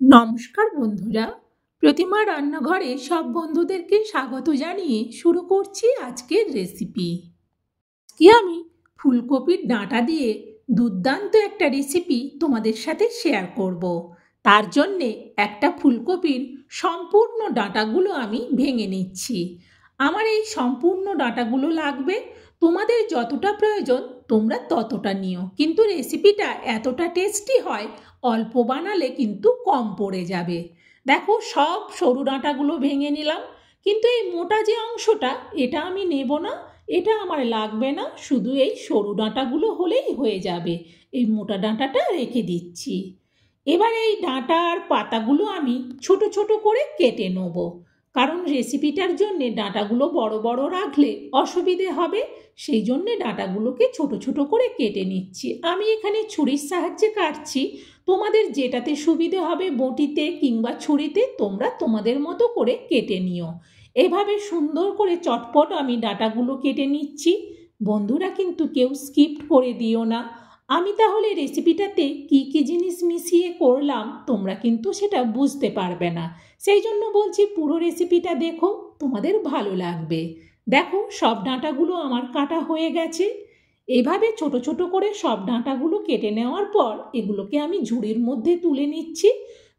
নমস্কার বন্ধুরা, প্রতিমা রান্নাঘরে সব বন্ধুদেরকে স্বাগত জানিয়ে শুরু করছি আজকের রেসিপি। আজকে আমি ফুলকপির ডাঁটা দিয়ে দুর্দান্ত একটা রেসিপি তোমাদের সাথে শেয়ার করব। তার জন্যে একটা ফুলকপির সম্পূর্ণ ডাঁটাগুলো আমি ভেঙে নিচ্ছি। আমার এই সম্পূর্ণ ডাঁটাগুলো লাগবে, তোমাদের যতটা প্রয়োজন তোমরা ততটা নিও, কিন্তু রেসিপিটা এতটা টেস্টি হয় অল্প বানালে কিন্তু কম পড়ে যাবে। দেখো, সব সরু ডাঁটাগুলো ভেঙে নিলাম, কিন্তু এই মোটা যে অংশটা এটা আমি নেব না, এটা আমার লাগবে না, শুধু এই সরু ডাঁটাগুলো হলেই হয়ে যাবে। এই মোটা ডাঁটাটা রেখে দিচ্ছি। এবার এই ডাঁটা আর পাতাগুলো আমি ছোট ছোট করে কেটে নেব, কারণ রেসিপিটার জন্যে ডাঁটাগুলো বড় বড় রাখলে অসুবিধে হবে, সেই জন্যে ডাঁটাগুলোকে ছোট ছোট করে কেটে নিচ্ছি। আমি এখানে ছুরির সাহায্যে কাটছি, তোমাদের যেটাতে সুবিধে হবে বটিতে কিংবা ছুরিতে তোমরা তোমাদের মতো করে কেটে নিও। এভাবে সুন্দর করে চটপট আমি ডাঁটাগুলো কেটে নিচ্ছি। বন্ধুরা কিন্তু কেউ স্কিপ করে দিও না। আমি তাহলে রেসিপিটাতে কি কি জিনিস মিশিয়ে করলাম তোমরা কিন্তু সেটা বুঝতে পারবে না, সেই জন্য বলছি পুরো রেসিপিটা দেখো, তোমাদের ভালো লাগবে। দেখো, সব ডাঁটাগুলো আমার কাটা হয়ে গেছে। এইভাবে ছোট ছোট করে সব ডাঁটাগুলো কেটে নেওয়ার পর এগুলোকে আমি ঝুড়ির মধ্যে তুলে নিচ্ছি।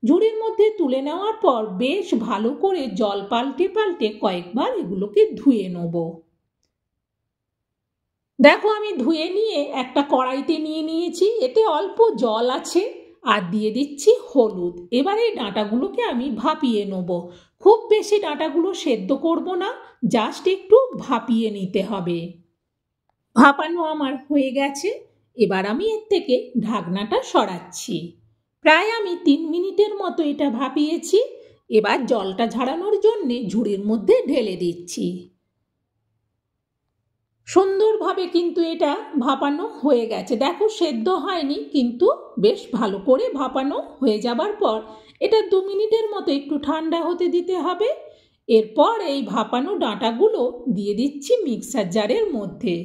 ঝুড়ির মধ্যে তুলে নেওয়ার পর বেশ ভালো করে জল পাল্টে পাল্টে কয়েকবার এগুলোকে ধুয়ে নেব। দেখো, আমি ধুয়ে নিয়ে একটা কড়াইতে নিয়ে নিয়েছি, এতে অল্প জল আছে আর দিয়ে দিচ্ছি হলুদ। এবার এই ডাঁটাগুলোকে আমি ভাপিয়ে নেব। খুব বেশি ডাঁটাগুলো সেদ্ধ করব না, জাস্ট একটু ভাপিয়ে নিতে হবে। ভাপানো আমার হয়ে গেছে। এবার আমি এর থেকে ঢাকনাটা সরাচ্ছি। প্রায় আমি 3 মিনিটের মতো এটা ভাপিয়েছি। এবার জলটা ঝাড়ানোর জন্যে ঝুড়ির মধ্যে ঢেলে দিচ্ছি। সুন্দরভাবে কিন্তু এটা ভাপানো হয়ে গেছে। দেখো, সেদ্ধ হয়নি, কিন্তু বেশ ভালো করে ভাপানো হয়ে যাবার পর এটা 2 মিনিটের মতো একটু ঠান্ডা হতে দিতে হবে। এরপর এই ভাপানো ডাঁটাগুলো দিয়ে দিচ্ছি মিক্সার জারের মধ্যে।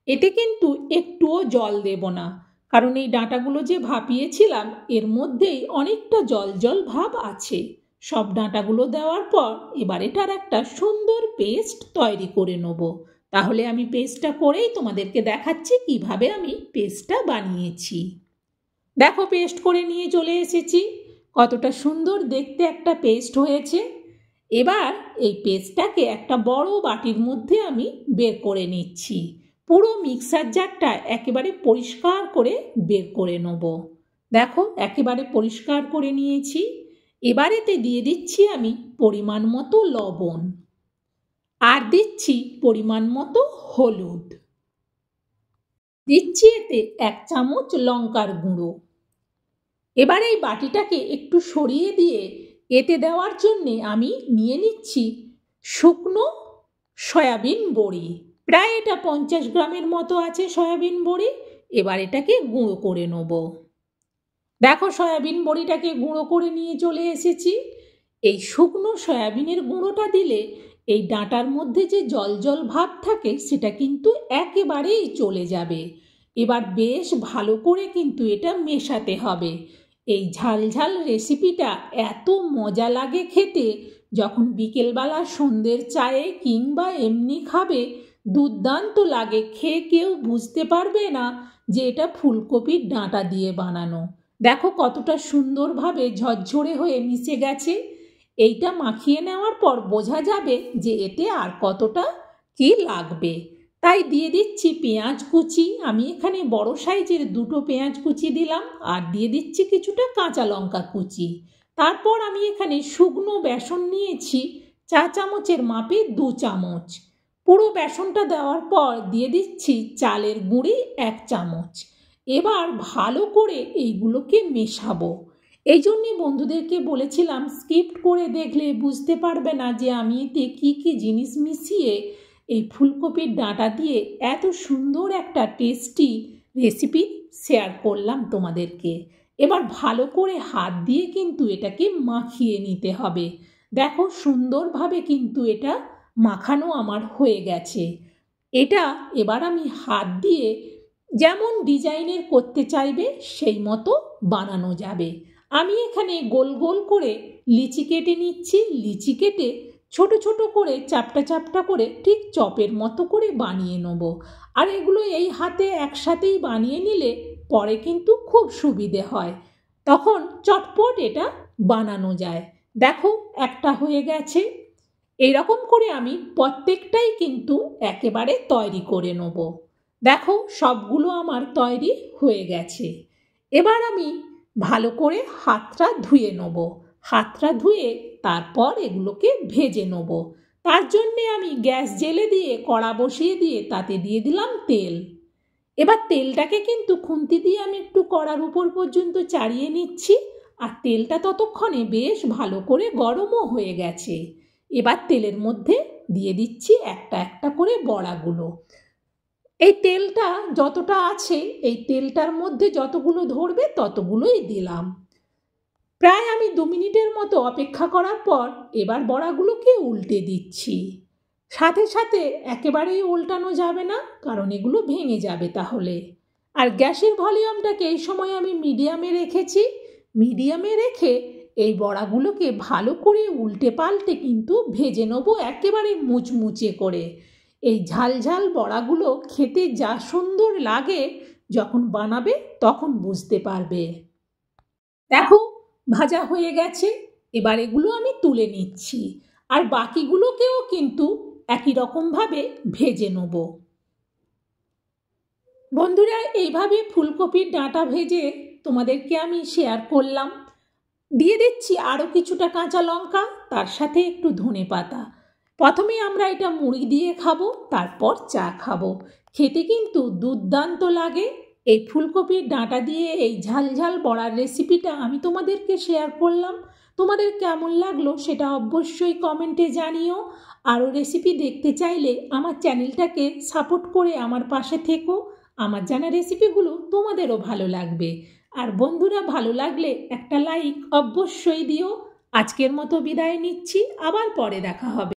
এতে কিন্তু একটুও জল দেব না, কারণ এই ডাঁটাগুলো যে ভাপিয়েছিলাম এর মধ্যেই অনেকটা জল জল ভাব আছে। সব ডাঁটাগুলো দেওয়ার পর এবার এটার একটা সুন্দর পেস্ট তৈরি করে নেব। তাহলে আমি পেস্টটা করেই তোমাদেরকে দেখাচ্ছি কিভাবে আমি পেস্টটা বানিয়েছি। দেখো, পেস্ট করে নিয়ে চলে এসেছি। কতটা সুন্দর দেখতে একটা পেস্ট হয়েছে। এবার এই পেস্টটাকে একটা বড় বাটির মধ্যে আমি বের করে নিচ্ছি। পুরো মিক্সার জারটা একেবারে পরিষ্কার করে বের করে নেব। দেখো, একেবারে পরিষ্কার করে নিয়েছি। এবারেতে দিয়ে দিচ্ছি আমি পরিমাণ মতো লবণ, আর দিচ্ছি পরিমাণ মতো হলুদ, দিচ্ছি এতে 1 চামচ লঙ্কার গুঁড়ো। এবার এই বাটিটাকে একটু সরিয়ে দিয়ে এতে দেওয়ার জন্যে আমি নিয়ে নিচ্ছি শুকনো সয়াবিন বড়ি। প্রায় এটা 50 গ্রামের মতো আছে সয়াবিন বড়ি। এবার এটাকে গুঁড়ো করে নেব। দেখো, সয়াবিন বড়িটাকে গুঁড়ো করে নিয়ে চলে এসেছি। এই শুকনো সয়াবিনের গুঁড়োটা দিলে এই ডাঁটার মধ্যে যে জল জল ভাব থাকে সেটা কিন্তু একেবারেই চলে যাবে। এবার বেশ ভালো করে কিন্তু এটা মেশাতে হবে। এই ঝাল ঝাল রেসিপিটা এত মজা লাগে খেতে, যখন বিকেলবেলা সন্ধ্যের চায়ে কিংবা এমনি খাবে দুর্দান্ত লাগে। খেয়ে কেউ বুঝতে পারবে না যে এটা ফুলকপির ডাঁটা দিয়ে বানানো। দেখো, কতটা সুন্দরভাবে ঝরঝরে হয়ে মিশে গেছে। এইটা মাখিয়ে নেওয়ার পর বোঝা যাবে যে এতে আর কতটা কি লাগবে। তাই দিয়ে দিচ্ছি পেঁয়াজ কুচি। আমি এখানে বড় সাইজের 2টো পেঁয়াজ কুচি দিলাম, আর দিয়ে দিচ্ছি কিছুটা কাঁচা লঙ্কা কুচি। তারপর আমি এখানে শুকনো বেসন নিয়েছি 4 চামচের মাপে 2 চামচ। পুরো বেসনটা দেওয়ার পর দিয়ে দিচ্ছি চালের গুঁড়ি 1 চামচ। এবার ভালো করে এইগুলোকে মেশাবো। এই জন্যে বন্ধুদেরকে বলেছিলাম স্কিপ করে দেখলে বুঝতে পারবে না যে আমি এতে কী কী জিনিস মিশিয়ে এই ফুলকপির ডাঁটা দিয়ে এত সুন্দর একটা টেস্টি রেসিপি শেয়ার করলাম তোমাদেরকে। এবার ভালো করে হাত দিয়ে কিন্তু এটাকে মাখিয়ে নিতে হবে। দেখো, সুন্দরভাবে কিন্তু এটা মাখানো আমার হয়ে গেছে। এটা এবার আমি হাত দিয়ে যেমন ডিজাইনের করতে চাইবে সেই মতো বানানো যাবে। আমি এখানে গোল গোল করে লিচি কেটে নিচ্ছি। লিচি কেটে ছোট ছোট করে চাপটা চাপটা করে ঠিক চপের মতো করে বানিয়ে নেব। আর এগুলো এই হাতে একসাথেই বানিয়ে নিলে পরে কিন্তু খুব সুবিধে হয়, তখন চটপট এটা বানানো যায়। দেখো একটা হয়ে গেছে। এইরকম করে আমি প্রত্যেকটাই কিন্তু একেবারে তৈরি করে নেব। দেখো সবগুলো আমার তৈরি হয়ে গেছে। এবার আমি ভালো করে হাতটা ধুয়ে নেব। হাতটা ধুয়ে তারপর এগুলোকে ভেজে নেব। তার জন্যে আমি গ্যাস জ্বেলে দিয়ে কড়া বসিয়ে দিয়ে তাতে দিয়ে দিলাম তেল। এবার তেলটাকে কিন্তু খুন্তি দিয়ে আমি একটু কড়ার উপর পর্যন্ত চাড়িয়ে নিচ্ছি। আর তেলটা ততক্ষণে বেশ ভালো করে গরমও হয়ে গেছে। এবার তেলের মধ্যে দিয়ে দিচ্ছি একটা একটা করে বড়াগুলো। এই তেলটা যতটা আছে এই তেলটার মধ্যে যতগুলো ধরবে ততগুলোই দিলাম। প্রায় আমি 2 মিনিটের মতো অপেক্ষা করার পর এবার বড়াগুলোকে উল্টে দিচ্ছি। সাথে সাথে একেবারেই উল্টানো যাবে না, কারণ এগুলো ভেঙে যাবে তাহলে। আর গ্যাসের ভলিউমটাকে এই সময় আমি মিডিয়ামে রেখেছি। মিডিয়ামে রেখে এই বড়াগুলোকে ভালো করে উল্টে পাল্টে কিন্তু ভেজে নেব একেবারে মুচমুচে করে। এই ঝাল ঝাল বড়াগুলো খেতে যা সুন্দর লাগে, যখন বানাবে তখন বুঝতে পারবে। দেখো ভাজা হয়ে গেছে। এবার এগুলো আমি তুলে নিচ্ছি। আর বাকিগুলোকেও কিন্তু একই রকমভাবে ভেজে নেব। বন্ধুরা, এইভাবে ফুলকপির ডাঁটা ভেজে তোমাদেরকে আমি শেয়ার করলাম। দিয়ে দিচ্ছি আরও কিছুটা কাঁচা লঙ্কা, তার সাথে একটু ধনেপাতা। প্রথমে আমরা এটা মুড়ি দিয়ে খাবো, তারপর চা খাবো। খেতে কিন্তু দুর্দান্ত লাগে। এই ফুলকপির ডাঁটা দিয়ে এই ঝাল ঝাল বড়ার রেসিপিটা আমি তোমাদেরকে শেয়ার করলাম। তোমাদের কেমন লাগলো সেটা অবশ্যই কমেন্টে জানিও। আরও রেসিপি দেখতে চাইলে আমার চ্যানেলটাকে সাপোর্ট করে আমার পাশে থেকো। আমার জানা রেসিপিগুলো তোমাদেরও ভালো লাগবে। আর বন্ধুরা, ভালো লাগলে একটা লাইক অবশ্যই দিও। আজকের মতো বিদায় নিচ্ছি, আবার পরে দেখা হবে।